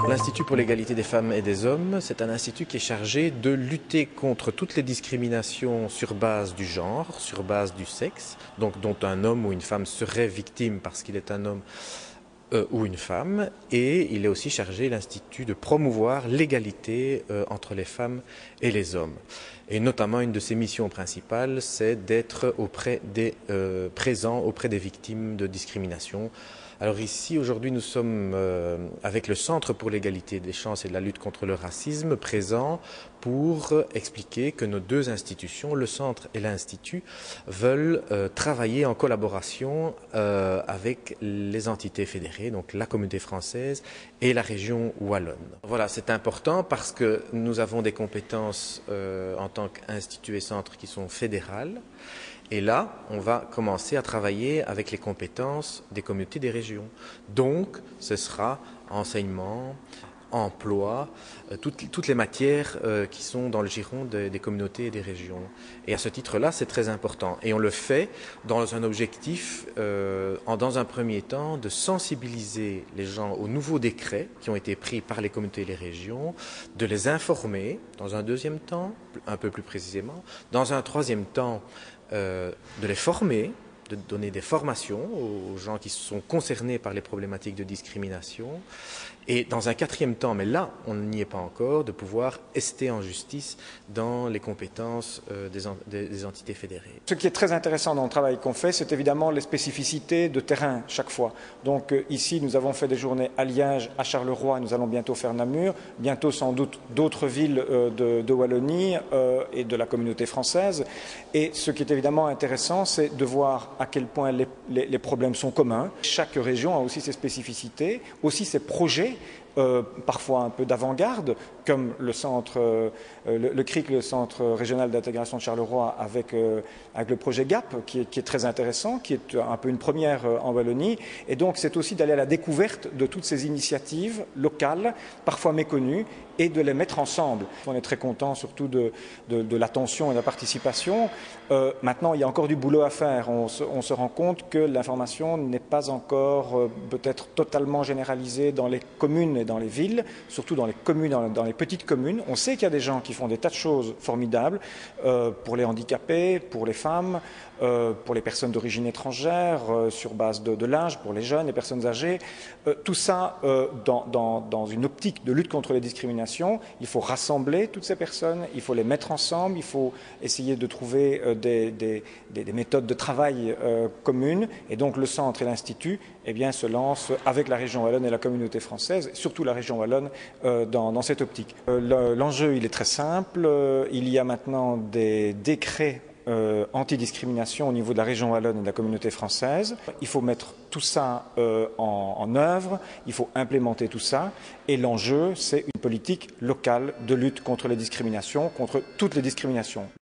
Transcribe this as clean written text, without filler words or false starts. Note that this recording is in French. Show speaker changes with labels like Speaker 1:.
Speaker 1: L'Institut pour l'égalité des femmes et des hommes, c'est un institut qui est chargé de lutter contre toutes les discriminations sur base du genre, sur base du sexe, donc dont un homme ou une femme serait victime parce qu'il est un homme ou une femme, et il est aussi chargé, l'Institut, de promouvoir l'égalité entre les femmes et les hommes. Et notamment, une de ses missions principales, c'est d'être présent auprès des victimes de discrimination. Alors ici, aujourd'hui, nous sommes avec le Centre pour l'égalité des chances et de la lutte contre le racisme présents pour expliquer que nos deux institutions, le Centre et l'Institut, veulent travailler en collaboration avec les entités fédérées, donc la Communauté française et la région wallonne. Voilà, c'est important parce que nous avons des compétences en tant qu'Institut et Centre qui sont fédérales. Et là, on va commencer à travailler avec les compétences des communautés des régions. Donc, ce sera enseignement, emploi, toutes les matières qui sont dans le giron des communautés et des régions. Et à ce titre-là, c'est très important. Et on le fait dans un objectif, dans un premier temps, de sensibiliser les gens aux nouveaux décrets qui ont été pris par les communautés et les régions, de les informer dans un deuxième temps, un peu plus précisément, dans un troisième temps, de les former, de donner des formations aux gens qui sont concernés par les problématiques de discrimination, et dans un quatrième temps, mais là on n'y est pas encore, de pouvoir ester en justice dans les compétences des entités fédérées.
Speaker 2: Ce qui est très intéressant dans le travail qu'on fait, c'est évidemment les spécificités de terrain chaque fois. Donc ici nous avons fait des journées à Liège, à Charleroi, nous allons bientôt faire Namur, bientôt sans doute d'autres villes de Wallonie et de la communauté française. Et ce qui est évidemment intéressant, c'est de voir à quel point les problèmes sont communs. Chaque région a aussi ses spécificités, aussi ses projets, parfois un peu d'avant-garde, comme le centre, le CRIC, le Centre régional d'intégration de Charleroi, avec le projet GAP, qui est très intéressant, qui est un peu une première en Wallonie. Et donc c'est aussi d'aller à la découverte de toutes ces initiatives locales, parfois méconnues, et de les mettre ensemble. On est très content surtout de l'attention et de la participation. Maintenant, il y a encore du boulot à faire. On se rend compte que l'information n'est pas encore peut-être totalement généralisée dans les communes et dans les villes, surtout dans les communes, dans les petites communes. On sait qu'il y a des gens qui font des tas de choses formidables pour les handicapés, pour les femmes, pour les personnes d'origine étrangère, sur base de l'âge, pour les jeunes, les personnes âgées. Tout ça dans une optique de lutte contre les discriminations. Il faut rassembler toutes ces personnes, il faut les mettre ensemble, il faut essayer de trouver des méthodes de travail communes. Et donc le Centre et l'Institut se lancent avec la région wallonne et la communauté française, surtout la région wallonne, dans cette optique. L'enjeu, il est très simple. Il y a maintenant des décrets antidiscrimination au niveau de la région wallonne et de la communauté française. Il faut mettre tout ça en œuvre, il faut implémenter tout ça, et l'enjeu, c'est une politique locale de lutte contre les discriminations, contre toutes les discriminations.